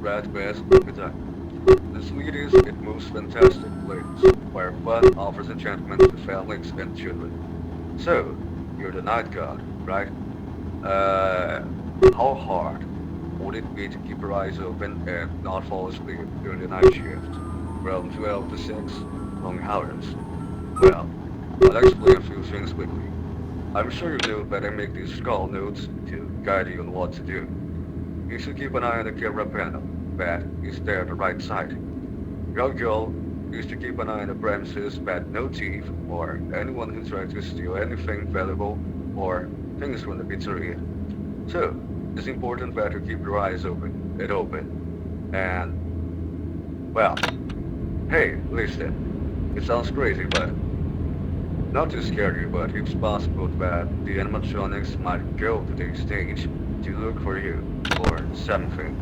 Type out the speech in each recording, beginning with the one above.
Fredbear's appetite. The sweetest, it moves fantastic plays, where fun offers enchantment to families and children. So, you're the night god, right? Uh, how hard would it be to keep your eyes open and not fall asleep during the night shift? From 12 to 6, long hours. Well, I'll explain a few things quickly. I'm sure you know that I make these skull notes to guide you on what to do. You should keep an eye on the camera panel. That is there on the right side. Your goal is to keep an eye on the premises that no thief or anyone who tries to steal anything valuable or things from the pizzeria. So, it's important that you keep your eyes open. And, well, hey, listen, it sounds crazy, but not to scare you, but it's possible that the animatronics might go to the stage to look for you or something.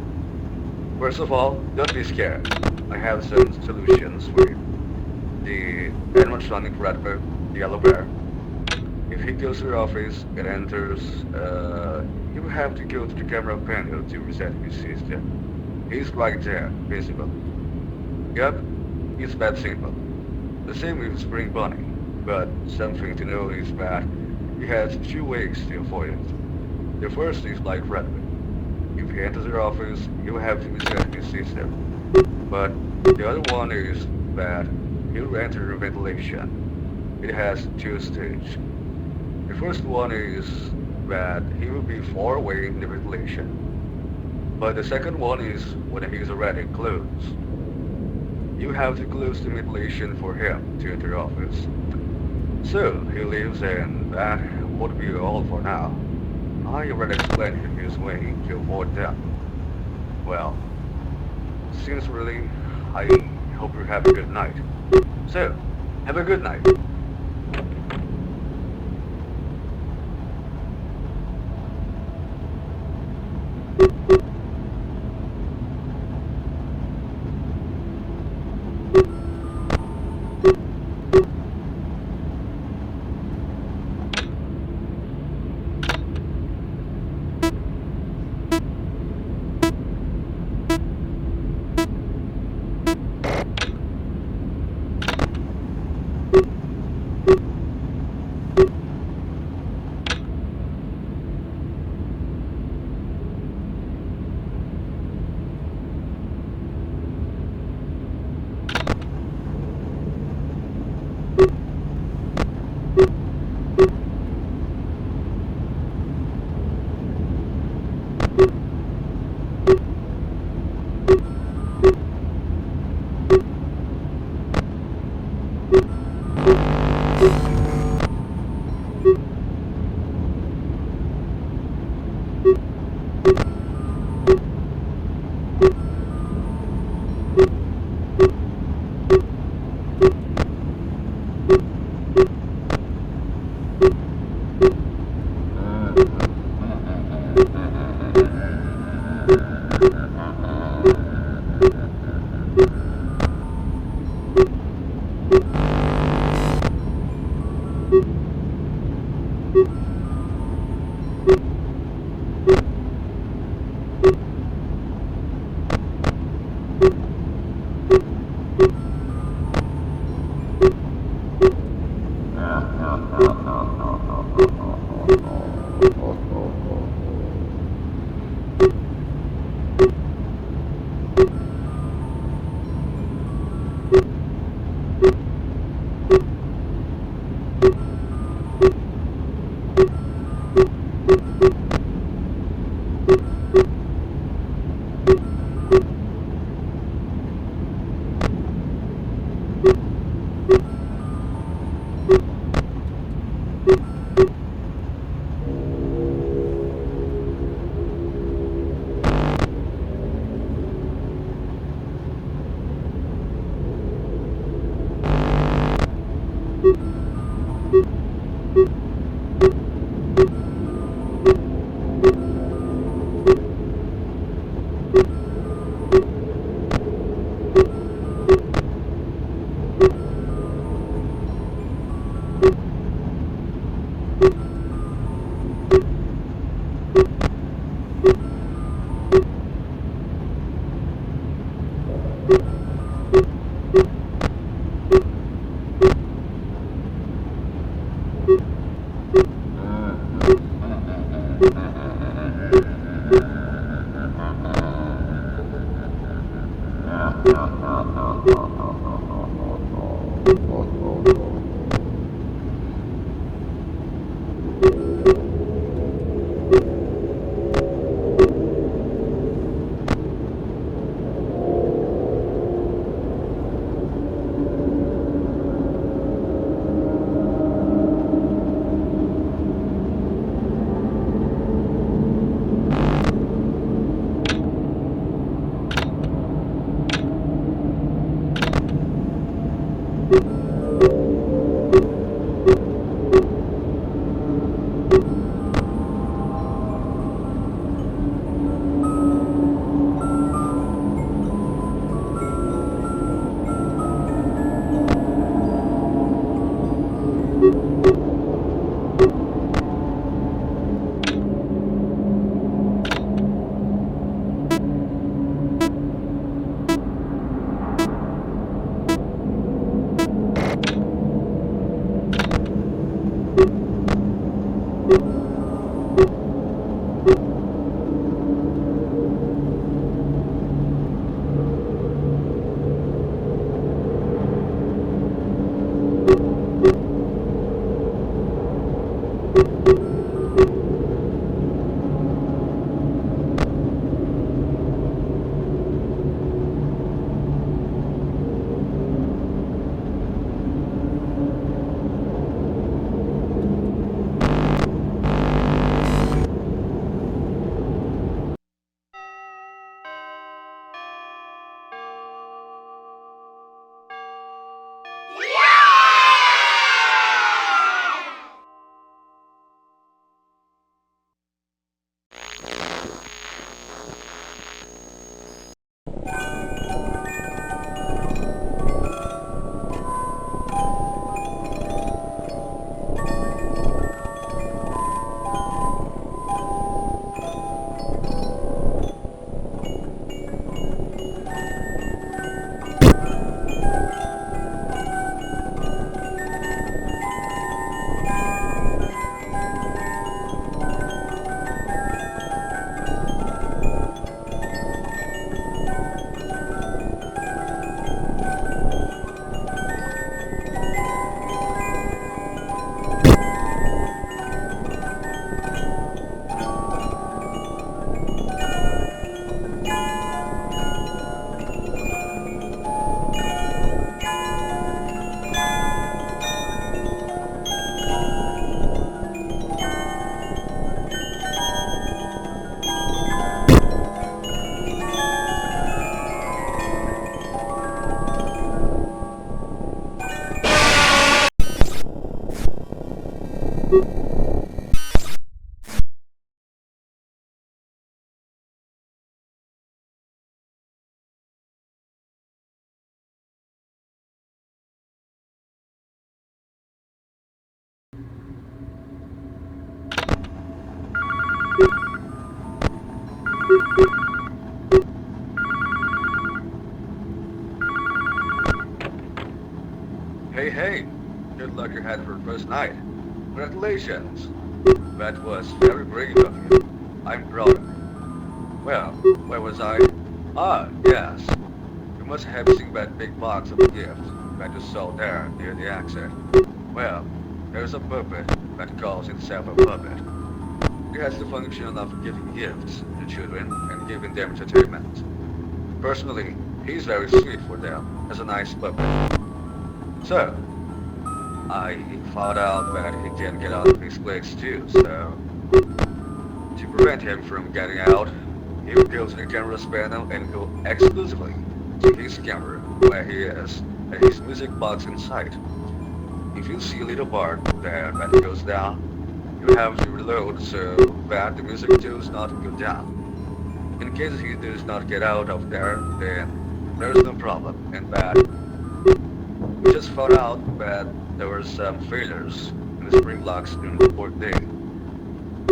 First of all, don't be scared. I have some solutions for you. The animatronic Fredbear, the yellow bear. If he goes to your office and enters, you have to go to the camera panel to reset his system. He's right there, visible. Yep, it's that simple. The same with Spring Bunny, but something to know is that he has two ways to avoid it. The first is like Fredbear. If he enters your office, you have to reset his system. But the other one is that he'll enter your ventilation. It has two stages. The first one is that he will be far away in the ventilation. But the second one is when he's already close. You have to close the ventilation for him to enter your office. So, he leaves and that would be all for now. I already explained him his way to avoid them. Well, sincerely, I hope you have a good night. So, have a good night. Hey, hey! Good luck you had for first night. Congratulations! That was very brave of you. I'm proud of you. Well, where was I? Ah, yes. You must have seen that big box of gifts that you saw there near the exit. Well, there's a puppet that calls itself a puppet. It has the function of giving gifts to children and giving them entertainment. Personally, he's very sweet for them as a nice puppet. So, I found out that he can get out of his place too, so to prevent him from getting out, he will go to the camera's panel and go exclusively to his camera where he is and his music box inside. If you see a little bar there that goes down, you have to reload so that the music does not go down. In case he does not get out of there, then there's no problem in that. We just found out that there were some failures in the spring locks during the fourth day.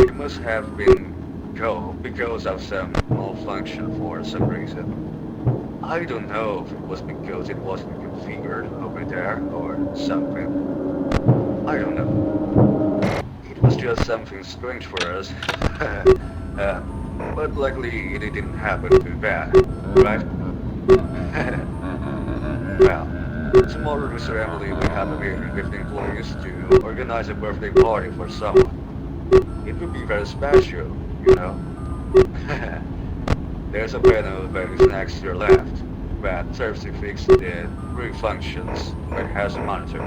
It must have been go because of some malfunction for some reason. I don't know if it was because it wasn't configured over there or something. I don't know. It was just something strange for us. But luckily it didn't happen too bad, right? Well, Tomorrow Mr. Emily will have a meeting with the employees to organize a birthday party for someone. It will be very special, you know? There's a panel that is next to your left that serves to fix the three functions but has a monitor.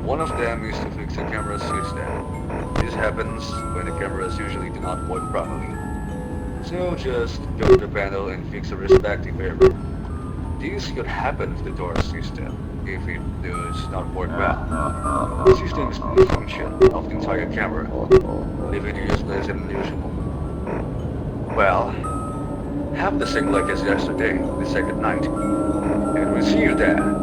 One of them is to fix the camera system. This happens when the cameras usually do not work properly. So just go to the panel and fix a respective error. This could happen with the door system if it does not work well. The system is the function of the entire camera, leaving it useless and unusable. Well, have the same luck as yesterday, the second night, and we'll see you there.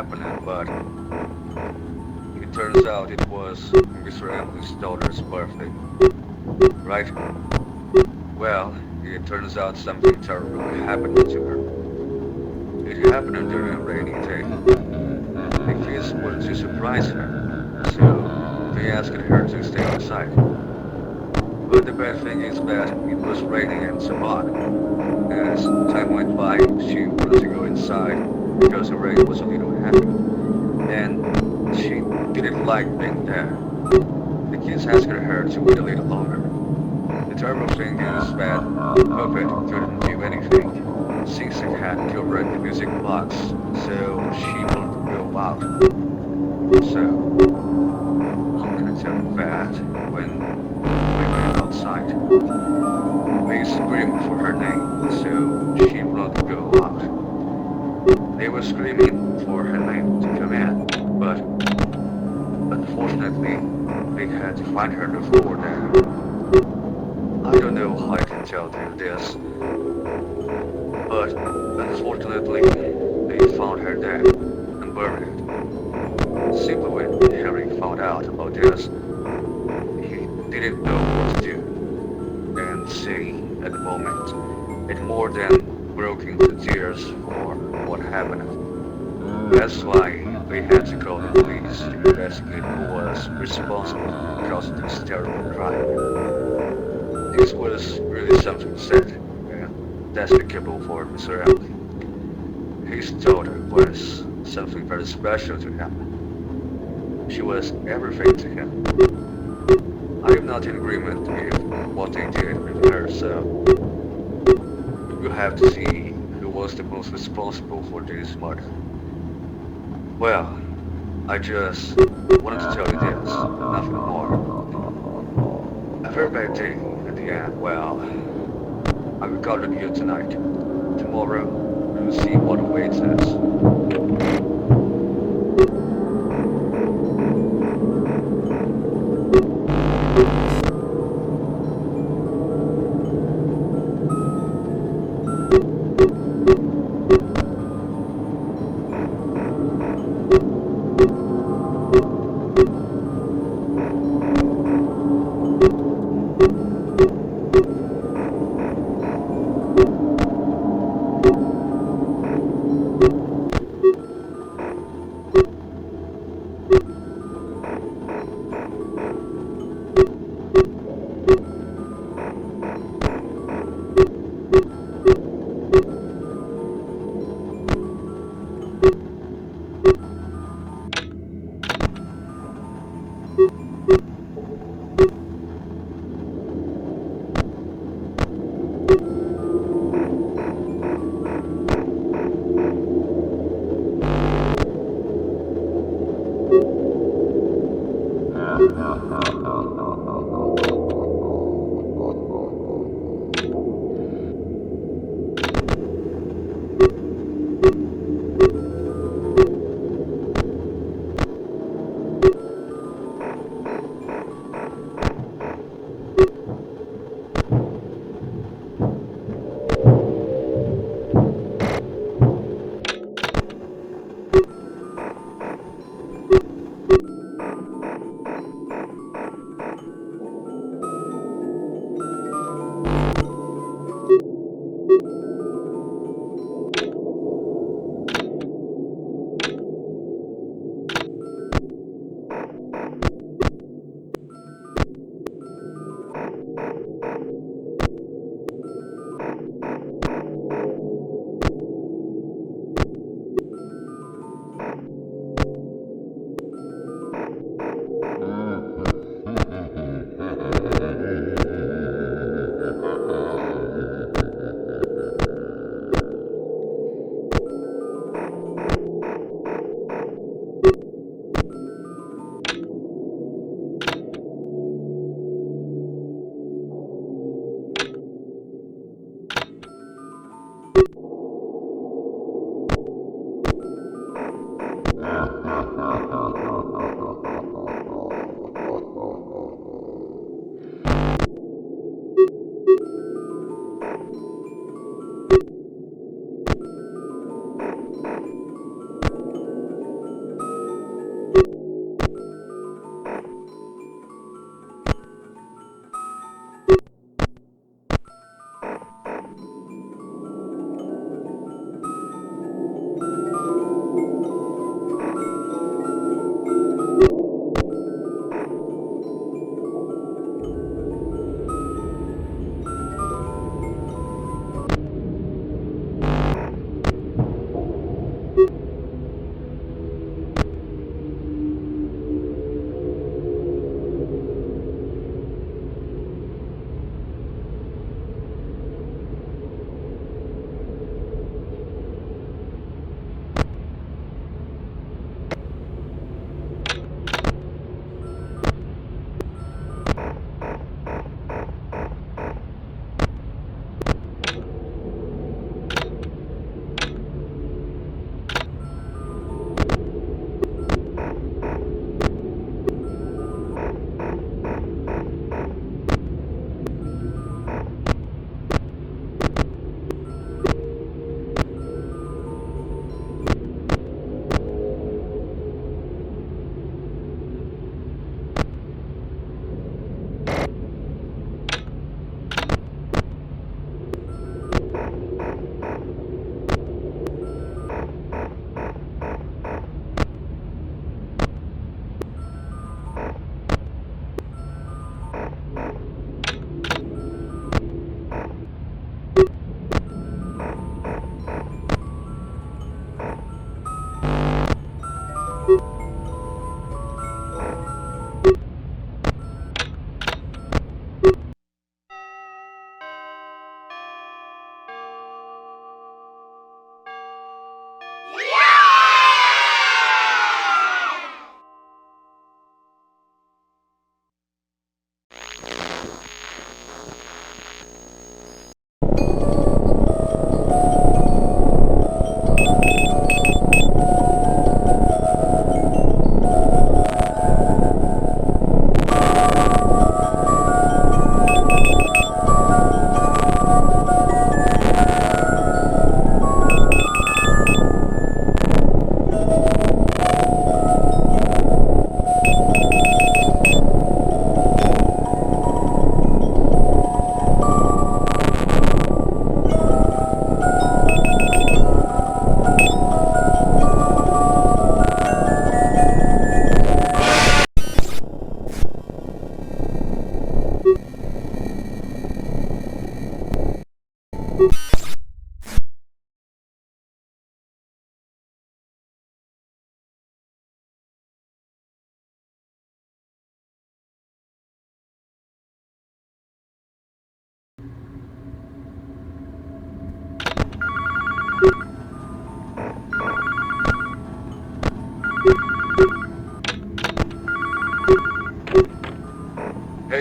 happening, but it turns out it was Mr. Emily's daughter's birthday, right? Well, it turns out something terrible happened to her. It happened during a rainy day. The kids wanted to surprise her, so they asked her to stay outside. But the bad thing is that it was raining and so on. As time went by, she wanted to go inside because the rain was a little heavy, and she didn't like being there. The kids asked her to wait a little longer. The terrible thing is that Puppet couldn't do anything, since it had covered the music box, so she wouldn't go out. So, I'm gonna tell you that when we went outside, they screamed for her name, so she wouldn't go out. They were screaming for her name to come in, but unfortunately, they had to find her before that. I don't know how I can tell you this, but unfortunately, they found her dead and buried. Simply when Harry found out about this, he didn't know what to do. And say, at the moment, it more than broke into tears for what happened. That's why they had to call the police to investigate who was responsible for causing this terrible crime. This was really something sad and despicable for Mr. Emily. His daughter was something very special to him. She was everything to him. I am not in agreement with what they did with her, so you have to see who was the most responsible for this murder. Well, I just wanted to tell you this, nothing more. A very bad day at the end. Well, I recorded you tonight. Tomorrow, we will see what awaits us.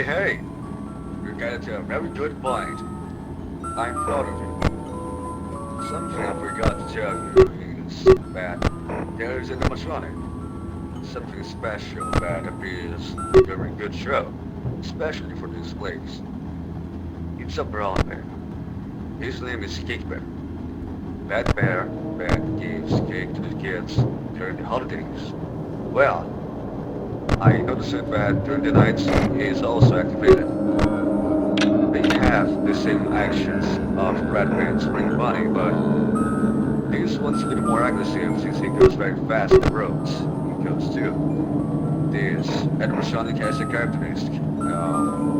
Hey, you got a very good point. I'm proud of you. Something I forgot to tell you is that there is an animatronic. Something special that appears during good show, especially for this place. It's a brown bear. His name is Cake Bear. That bear that gives cake to the kids during the holidays. Well, I noticed that during the nights he is also activated. They have the same actions of Fredbear and Spring Bunny, but this one's a little more aggressive since he goes very fast on the roads. He goes too. This animatronic has a characteristic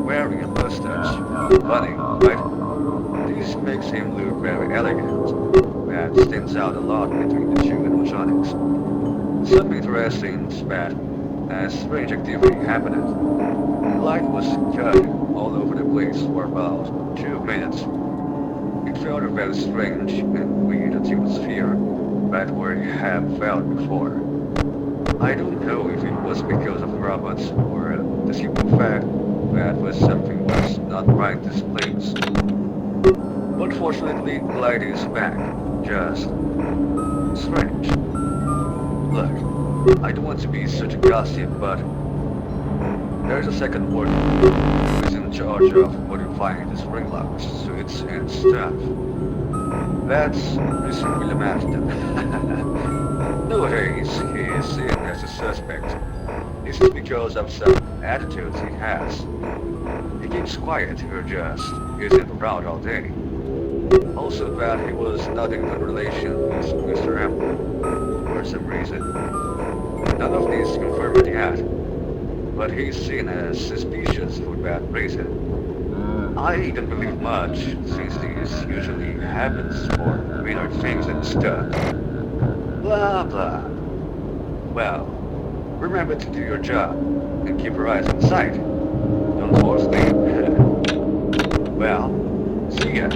wearing a mustache, bunny, right? This makes him look very elegant. That stands out a lot between the two animatronics. Something interesting is that a strange activity happened. The light was cutting all over the place for about 2 minutes. It felt very strange and weird atmosphere that we have felt before. I don't know if it was because of robots or the simple fact that something was not right in this place. But fortunately, the light is back. Just strange. Look, I don't want to be such a gossip, but there's a second worker who is in charge of modifying the spring locks, suits, and stuff. That's Mr. William Afton. Nowadays, he is seen as a suspect. This is because of some attitudes he has. He keeps quiet or just isn't around all day. Also that he was not in good relation with Mr. M for some reason. None of these confirmed yet, but he's seen as suspicious for that reason. I don't believe much, since this usually happens for weird things and stuff. Blah blah. Well, remember to do your job, and keep your eyes on sight. Don't fall asleep. Well, see ya.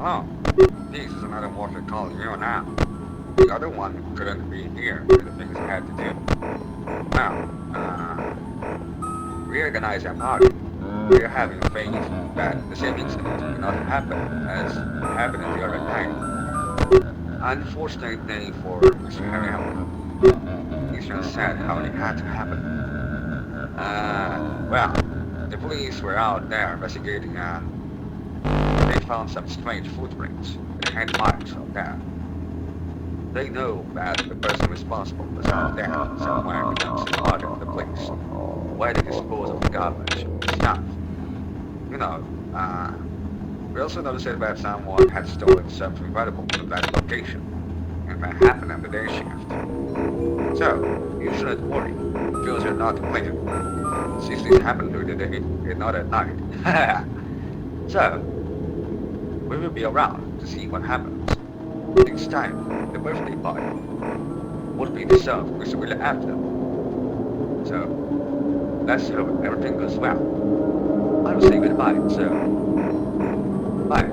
Hello, this is another water calling you now. The other one couldn't be here for the things he had to do. Now, reorganize our party. We are having faith that the same incident will not happen as happened the other night. Unfortunate thing for Mr. Harry, he's just sad how it had to happen. Well, the police were out there investigating and they found some strange footprints with hand marks out there. They know that the person responsible was out there somewhere amongst the part of the place, where they dispose of the garbage and stuff. You know, we also noticed that someone had stolen something valuable from that location, and that happened on the day shift. So, you shouldn't worry, because you're not complaining. Since this happened during the day and not at night. So, we will be around to see what happens. Next time, the birthday party would be the self which will after. So, let's hope everything goes well. I will say goodbye, so bye.